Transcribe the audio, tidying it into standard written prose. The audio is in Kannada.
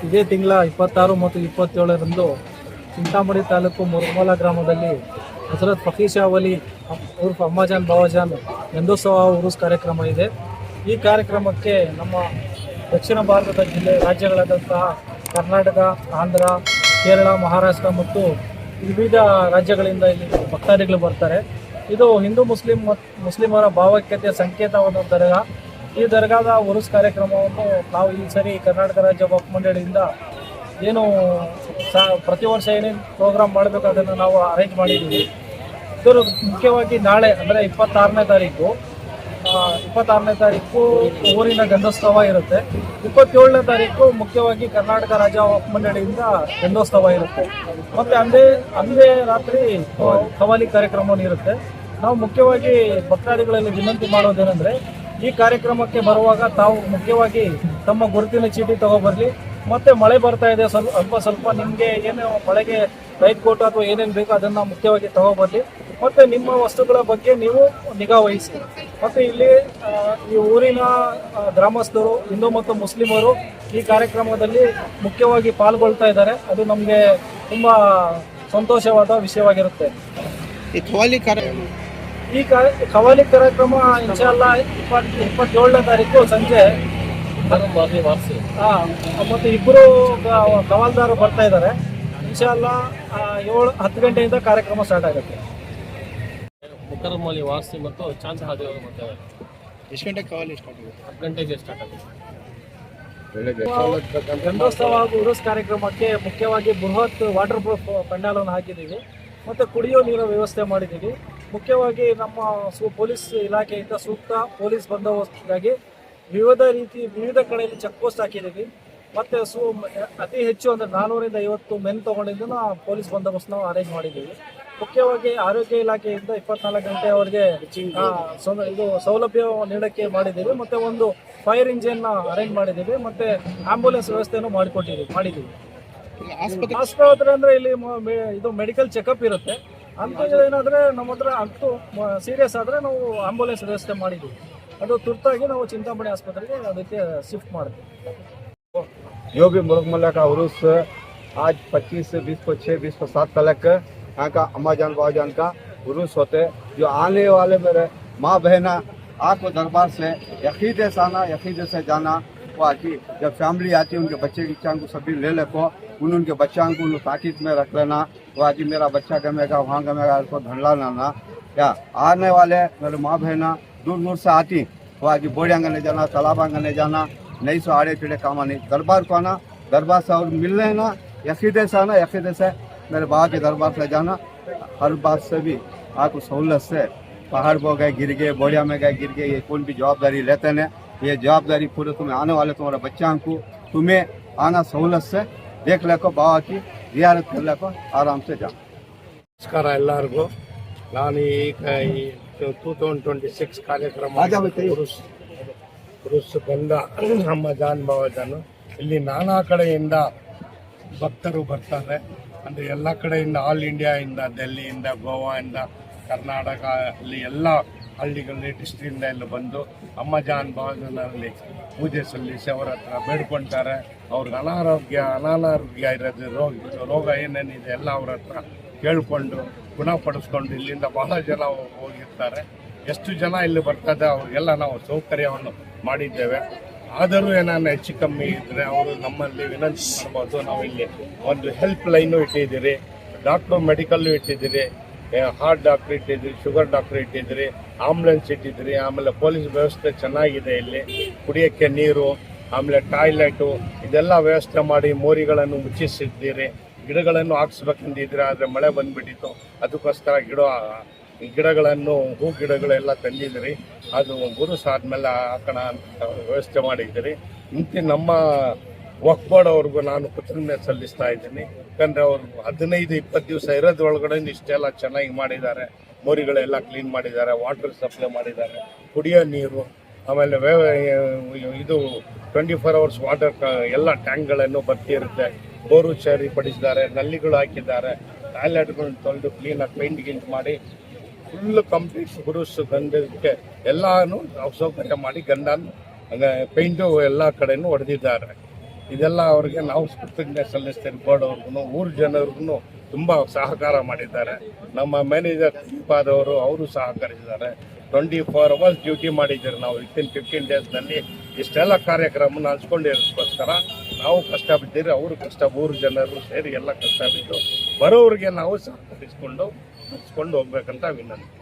ಇದೇ ತಿಂಗಳ 26 ಮತ್ತು 27ರಂದು ಚಿಂತಾಮಣಿ ತಾಲೂಕು ಮುರುಮಲ ಗ್ರಾಮದಲ್ಲಿ ಹಜರತ್ ಫಕೀರ್ ಶಾ ವಲಿ ಉರ್ಫ್ ಅಮ್ಮಾಜಾನ್ ಬಾವಾಜಾನ್ ಗಂಧೋತ್ಸವ ಉರುಸ್ ಕಾರ್ಯಕ್ರಮ ಇದೆ. ಈ ಕಾರ್ಯಕ್ರಮಕ್ಕೆ ನಮ್ಮ ದಕ್ಷಿಣ ಭಾರತದ ರಾಜ್ಯಗಳಾದಂತಹ ಕರ್ನಾಟಕ, ಆಂಧ್ರ, ಕೇರಳ, ಮಹಾರಾಷ್ಟ್ರ ಮತ್ತು ವಿವಿಧ ರಾಜ್ಯಗಳಿಂದ ಇಲ್ಲಿ ಭಕ್ತಾದಿಗಳು ಬರ್ತಾರೆ. ಇದು ಹಿಂದೂ ಮುಸ್ಲಿಮರ ಭಾವೈಕ್ಯತೆಯ ಸಂಕೇತವಾದ ದರ್ಗಾ. ಈ ದರ್ಗಾದ ಉರುಸ್ ಕಾರ್ಯಕ್ರಮವನ್ನು ನಾವು ಈ ಸರಿ ಕರ್ನಾಟಕ ರಾಜ್ಯ ವಕ್ಫ್ ಮಂಡಳಿಯಿಂದ ಏನು ಪ್ರತಿ ವರ್ಷ ಏನೇನು ಪ್ರೋಗ್ರಾಮ್ ಮಾಡಬೇಕು ಅದನ್ನು ನಾವು ಅರೇಂಜ್ ಮಾಡಿದ್ದೀವಿ. ಇದರ ಮುಖ್ಯವಾಗಿ ನಾಳೆ ಅಂದರೆ 26ನೇ ತಾರೀಕು ಊರಿನ ಗಂಧೋತ್ಸವ ಇರುತ್ತೆ. 27ನೇ ತಾರೀಕು ಮುಖ್ಯವಾಗಿ ಕರ್ನಾಟಕ ರಾಜ್ಯ ವಕ್ಫ್ ಮಂಡಳಿಯಿಂದ ಗಂಧೋತ್ಸವ ಇರುತ್ತೆ. ಮತ್ತು ಅಂದೇ ರಾತ್ರಿ ಖವಾಲಿ ಕಾರ್ಯಕ್ರಮವನ್ನು ಇರುತ್ತೆ. ನಾವು ಮುಖ್ಯವಾಗಿ ಭಕ್ತಾದಿಗಳಲ್ಲಿ ವಿನಂತಿ ಮಾಡೋದೇನೆಂದರೆ, ಈ ಕಾರ್ಯಕ್ರಮಕ್ಕೆ ಬರುವಾಗ ತಾವು ಮುಖ್ಯವಾಗಿ ತಮ್ಮ ಗುರುತಿನ ಚೀಟಿ ತಗೊಬರಲಿ. ಮತ್ತು ಮಳೆ ಬರ್ತಾ ಇದೆ, ಸ್ವಲ್ಪ ನಿಮಗೆ ಏನು ಮಳೆಗೆ ರೈನ್ ಕೋಟ್ ಅಥವಾ ಏನೇನು ಬೇಕೋ ಅದನ್ನು ಮುಖ್ಯವಾಗಿ ತಗೊಬರಲಿ. ಮತ್ತು ನಿಮ್ಮ ವಸ್ತುಗಳ ಬಗ್ಗೆ ನೀವು ನಿಗಾ ವಹಿಸಿ. ಮತ್ತು ಇಲ್ಲಿ ಈ ಊರಿನ ಗ್ರಾಮಸ್ಥರು, ಹಿಂದೂ ಮತ್ತು ಮುಸ್ಲಿಮರು ಈ ಕಾರ್ಯಕ್ರಮದಲ್ಲಿ ಮುಖ್ಯವಾಗಿ ಪಾಲ್ಗೊಳ್ತಾ ಇದ್ದಾರೆ. ಅದು ನಮಗೆ ತುಂಬ ಸಂತೋಷವಾದ ವಿಷಯವಾಗಿರುತ್ತೆ. ಈ ಖವಾಲಿ ಕಾರ್ಯಕ್ರಮ ಇನ್ಶಾಲ್ಲಾ 27ನೇ ತಾರೀಕು ಸಂಜೆ ಮತ್ತು ಇಬ್ಬರು ಕವಾಲ್ದಾರರು ಬರ್ತಾ ಇದ್ದಾರೆ. ಇನ್ಶಾಲ್ಲಾ 7-10 ಗಂಟೆಯಿಂದ ಕಾರ್ಯಕ್ರಮ ಸ್ಟಾರ್ಟ್ ಆಗುತ್ತೆ. ಮುಕರಮಲ್ಲಿ ವಾರ್ಸಿ ಮತ್ತು ಚಾಂದ್ ಹಾದಿಯವರು ಮಾಡ್ತಾರೆ. ಎಷ್ಟು ಗಂಟೆಗೆ ಕವಾಲಿ ಸ್ಟಾರ್ಟ್ ಆಗುತ್ತೆ? 10 ಗಂಟೆಗೆ ಸ್ಟಾರ್ಟ್ ಆಗುತ್ತೆ. ಗಂಧೋತ್ಸವ ಹಾಗೂ ಉರುಸ್ ಕಾರ್ಯಕ್ರಮಕ್ಕೆ ಮುಖ್ಯವಾಗಿ ಬೃಹತ್ ವಾಟರ್ ಪ್ರೂಫ್ ಪೆಂಡಾಲನ್ನು ಹಾಕಿದ್ದೀವಿ ಮತ್ತು ಕುಡಿಯೋ ನೀರಿನ ವ್ಯವಸ್ಥೆ ಮಾಡಿದ್ದೀವಿ. ಮುಖ್ಯವಾಗಿ ನಮ್ಮ ಪೊಲೀಸ್ ಇಲಾಖೆಯಿಂದ ಸೂಕ್ತ ಪೊಲೀಸ್ ಬಂದೋಬಸ್ತ್ಗಾಗಿ ವಿವಿಧ ಕಡೆಯಲ್ಲಿ ಚೆಕ್ ಪೋಸ್ಟ್ ಹಾಕಿದ್ದೀವಿ. ಮತ್ತು ಅತಿ ಹೆಚ್ಚು ಅಂದರೆ 450 ಮೆನ್ ತೊಗೊಂಡಿದ್ದು ಪೊಲೀಸ್ ಬಂದೋಬಸ್ತ್ ನಾವು ಅರೇಂಜ್ ಮಾಡಿದ್ದೀವಿ. ಮುಖ್ಯವಾಗಿ ಆರೋಗ್ಯ ಇಲಾಖೆಯಿಂದ 24 ಗಂಟೆ ಅವರಿಗೆ ಇದು ಸೌಲಭ್ಯ ನೀಡೋಕ್ಕೆ ಮಾಡಿದ್ದೀವಿ. ಮತ್ತು ಒಂದು ಫೈರ್ ಇಂಜಿನ್ನ ಅರೇಂಜ್ ಮಾಡಿದ್ದೀವಿ. ಮತ್ತು ಆಂಬ್ಯುಲೆನ್ಸ್ ವ್ಯವಸ್ಥೆಯನ್ನು ಮಾಡಿದ್ದೀವಿ. ಆಸ್ಪತ್ರೆ ಅಂದರೆ ಇಲ್ಲಿ ಇದು ಮೆಡಿಕಲ್ ಚೆಕಪ್ ಇರುತ್ತೆ. ಏನಾದರೆ ನಮ್ಮ ಹತ್ರ ಅಂತೂ ಸೀರಿಯಸ್ ಆದರೆ ನಾವು ಆಂಬ್ಯುಲೆನ್ಸ್ ವ್ಯವಸ್ಥೆ ಮಾಡಿದ್ದೀವಿ. ಅದು ತುರ್ತಾಗಿ ನಾವು ಚಿಂತಾಮಣಿ ಆಸ್ಪತ್ರೆಗೆ ಅದಕ್ಕೆ ಶಿಫ್ಟ್ ಮಾಡ್ತೀವಿ. जो भी मुरुमला का उर्स आज 25 से 20 को 6 20 को 7 तक यहाँ का अम्माजान बावाजान का उर्स होते, जो आने वाले मेरे माँ बहना आपको दरबार से यकीदे से आना, यकीदे से जाना। वो आती जब फैमिली आती है उनके बच्चे बच्चा को सभी ले लेको उनके बच्चा को ताकीद में रख लेना। वो आज मेरा बच्चा गमेगा वहाँ गमेगा उसको धंडला ना या आने वाले मेरे माँ बहना दूर दूर से आती, वो आज बोड़िया नहीं जाना, तालाबा नहीं जाना, नहीं सो आड़े टेढ़े काम नहीं, दरबार को आना, दरबार से और मिल लेना, यकीदे से आना, यकीदे से मेरे बाबा के दरबार से जाना। हर बात से भी आपको सहूलत से पहाड़ पर गए गिर गए, बोड़िया में गए गिर गए, ये कौन भी जवाबदारी लेते हैं। ये जवाबदारी पूरे तुम्हें आने वाले तुम्हारे बच्चा को तुम्हें आना सहूलत से देख लेको, बाबा की जियारत कर लेको, आराम से जाओ। ನಮಸ್ಕಾರ ಎಲ್ಲರಿಗೂ. ನಾನು ಈಗ 2026 ಕಾರ್ಯಕ್ರಮ ಉರುಸ್ ಗಂಧ ಅಮ್ಮಾಜಾನ್ ಬಾವಾಜಾನು ಇಲ್ಲಿ ನಾನಾ ಕಡೆಯಿಂದ ಭಕ್ತರು ಬರ್ತಾರೆ. ಅಂದರೆ ಎಲ್ಲ ಕಡೆಯಿಂದ ಆಲ್ ಇಂಡಿಯಾದಿಂದ, ಡೆಲ್ಲಿಯಿಂದ, ಗೋವಾದಿಂದ, ಕರ್ನಾಟಕ ಅಲ್ಲಿ ಎಲ್ಲ ಹಳ್ಳಿಗಳಲ್ಲಿ ಡಿಸ್ಟ್ರಿಕ್ಟಿಂದ ಎಲ್ಲ ಬಂದು ಅಮ್ಮಾಜಾನ್ ಬಾವಾಜಾನಲ್ಲಿ ಪೂಜೆ ಸಲ್ಲಿಸಿ ಅವರ ಹತ್ರ ಬೇಡ್ಕೊಳ್ತಾರೆ. ಅವ್ರಿಗೆ ಅನಾರೋಗ್ಯ ಇರೋದು ರೋಗ ಏನೇನಿದೆ ಎಲ್ಲ ಅವ್ರ ಹತ್ರ ಕೇಳಿಕೊಂಡು ಗುಣಪಡಿಸ್ಕೊಂಡು ಇಲ್ಲಿಂದ ಬಹಳ ಜನ ಹೋಗಿರ್ತಾರೆ. ಎಷ್ಟು ಜನ ಇಲ್ಲಿ ಬರ್ತದೆ ಅವ್ರಿಗೆಲ್ಲ ನಾವು ಸೌಕರ್ಯವನ್ನು ಮಾಡಿದ್ದೇವೆ. ಆದರೂ ಏನಾನ ಹೆಚ್ಚು ಕಮ್ಮಿ ಇದ್ದರೆ ಅವರು ನಮ್ಮಲ್ಲಿ ವಿನಂತಿ ಮಾಡ್ಬೋದು. ನಾವು ಇಲ್ಲಿ ಒಂದು ಹೆಲ್ಪ್ ಲೈನು ಇಟ್ಟಿದ್ದೀರಿ, ಡಾಕ್ಟ್ರು ಮೆಡಿಕಲ್ಲು ಇಟ್ಟಿದ್ದೀರಿ, ಹಾರ್ಟ್ ಡಾಕ್ಟ್ರ್ ಇಟ್ಟಿದ್ದೀರಿ, ಶುಗರ್ ಡಾಕ್ಟ್ರ್ ಇಟ್ಟಿದ್ದೀರಿ, ಆಂಬುಲೆನ್ಸ್ ಇಟ್ಟಿದ್ದೀರಿ. ಆಮೇಲೆ ಪೊಲೀಸ್ ವ್ಯವಸ್ಥೆ ಚೆನ್ನಾಗಿದೆ. ಇಲ್ಲಿ ಕುಡಿಯೋಕ್ಕೆ ನೀರು, ಆಮೇಲೆ ಟಾಯ್ಲೆಟು ಇದೆಲ್ಲ ವ್ಯವಸ್ಥೆ ಮಾಡಿ ಮೋರಿಗಳನ್ನು ಮುಚ್ಚಿಸಿದ್ದೀರಿ. ಗಿಡಗಳನ್ನು ಹಾಕ್ಸ್ಬೇಕಂದಿದ್ರೆ ಆದರೆ ಮಳೆ ಬಂದುಬಿಟ್ಟಿತ್ತು, ಅದಕ್ಕೋಸ್ಕರ ಗಿಡಗಳನ್ನು ಹೂ ಗಿಡಗಳೆಲ್ಲ ತಂದಿದ್ದೀರಿ. ಅದು ಗುರುಸ್ ಆದಮೇಲೆ ಹಾಕೋಣ ಅಂತ ವ್ಯವಸ್ಥೆ ಮಾಡಿದ್ದೀರಿ. ಇಂತಿ ನಮ್ಮ ವಕ್ಫ್ ಬೋರ್ಡ್ ಅವ್ರಿಗೂ ನಾನು ಕೃತಜ್ಞತೆ ಸಲ್ಲಿಸ್ತಾ ಇದ್ದೀನಿ. ಯಾಕಂದರೆ ಅವರು 15-20 ದಿವಸ ಇರೋದ್ರೊಳಗಡೆ ಇಷ್ಟೆಲ್ಲ ಚೆನ್ನಾಗಿ ಮಾಡಿದ್ದಾರೆ. ಮೋರಿಗಳೆಲ್ಲ ಕ್ಲೀನ್ ಮಾಡಿದ್ದಾರೆ, ವಾಟರ್ ಸಪ್ಲೈ ಮಾಡಿದ್ದಾರೆ, ಕುಡಿಯೋ ನೀರು, ಆಮೇಲೆ ಇದು 24 ಅವರ್ಸ್ ವಾಟರ್ ಎಲ್ಲ ಟ್ಯಾಂಕ್ಗಳನ್ನು ಬರ್ತಿರುತ್ತೆ. ಬೋರು ಸರಿಪಡಿಸಿದ್ದಾರೆ, ನಲ್ಲಿಗಳು ಹಾಕಿದ್ದಾರೆ, ಟಾಯ್ಲೆಟ್ಗಳನ್ನ ತೊಳೆದು ಕ್ಲೀನಾಗಿ ಪೇಂಟ್ ಮಾಡಿ ಫುಲ್ ಕಂಪ್ಲೀಟ್ ಉರುಸ್ ಗಂಧಕ್ಕೆ ಎಲ್ಲನೂ ಸೌಕರ್ಯ ಮಾಡಿ ಗಂಧನ ಪೇಂಟು ಎಲ್ಲ ಕಡೆನೂ ಹೊಡೆದಿದ್ದಾರೆ. ಇದೆಲ್ಲ ಅವ್ರಿಗೆ ನಾವು ಕೃತಜ್ಞತೆ ಸಲ್ಲಿಸ್ತೇನೆ. ಬೋರ್ಡ್ ಅವ್ರಿಗೂ ಊರು ಜನರಿಗೂ ತುಂಬ ಸಹಕಾರ ಮಾಡಿದ್ದಾರೆ. ನಮ್ಮ ಮ್ಯಾನೇಜರ್ ದೀಪಾದವರು ಅವರು ಸಹಕರಿಸಿದ್ದಾರೆ. 24 ಅವರ್ಸ್ ಡ್ಯೂಟಿ ಮಾಡಿದ್ದೀರಿ ನಾವು. ವಿತಿನ್ 15 ಡೇಸ್ನಲ್ಲಿ ಇಷ್ಟೆಲ್ಲ ಕಾರ್ಯಕ್ರಮನ ಹಂಚ್ಕೊಂಡಿರೋದಕ್ಕೋಸ್ಕರ ನಾವು ಕಷ್ಟ ಬಿದ್ದೀರಿ, ಅವರು ಕಷ್ಟ, ಊರು ಜನರು ಸೇರಿ ಎಲ್ಲ ಕಷ್ಟ ಬಿದ್ದು ಬರೋರಿಗೆ ನಾವು ಸಹಕರಿಸ್ಕೊಂಡು ಹೋಗ್ಬೇಕಂತ ವಿನಂತಿ.